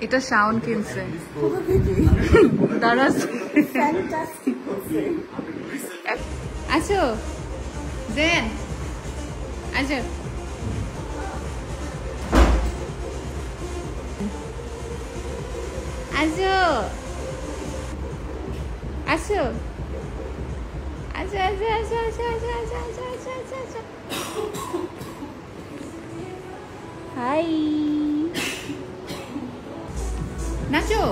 এটা শাওন কিনছে দাঁড়াস আছো জেন আছো আছো আছো আচ্ছা আচ্ছা আচ্ছা আচ্ছা আচ্ছা আচ্ছা আচ্ছা আচ্ছা আচ্ছা হাই নাচো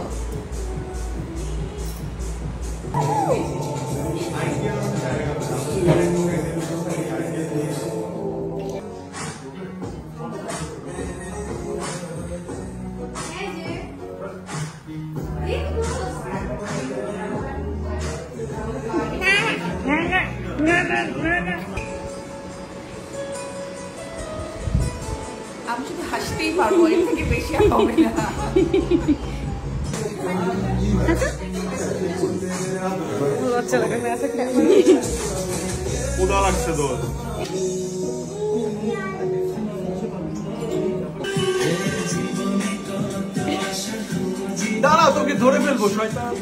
আমি শুধু হাসতেই পারবো, এর থেকে বেশি আর হবে না। দাঁড়া, তোকে ধরে ফেলবো শয়তান।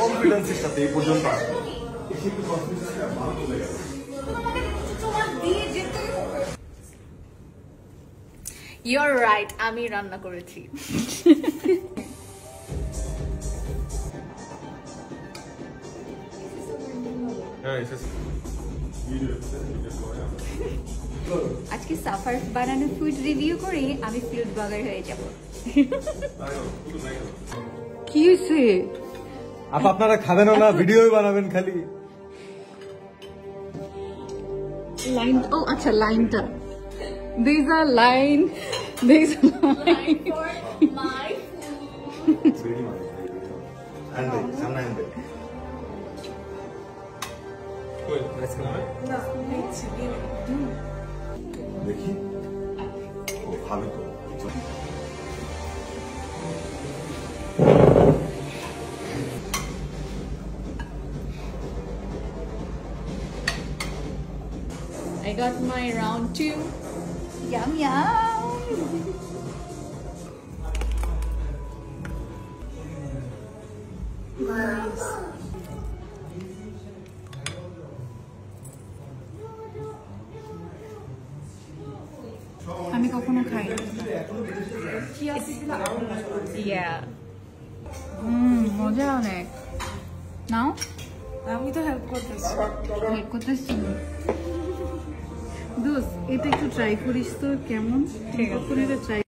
কনফিডেন্সের সাথে এই পর্যন্ত ইউর রাইট, আমি রান্না করেছি। আজকে সাফার বানানো ফুড রিভিউ করে আমি ফুড ব্লগার হয়ে যাব। কি হয়েছে? আপনারা খাবেনও না, ভিডিওই বানাবেন খালি। লাইন, ও আচ্ছা লাইনটা, these are line, these are line for my দেখি ও ভাবি তো I got my round 2. Yum yum. Nice. আমি কখনো খাই না। Yeah. মজা অনেক। নাও? আমি তো হেল্প করতেছি। হেল্প করতেছি। দোস্ত এটা একটু ট্রাই করিস তো কেমন? ঠিক আছে, এটা ট্রাই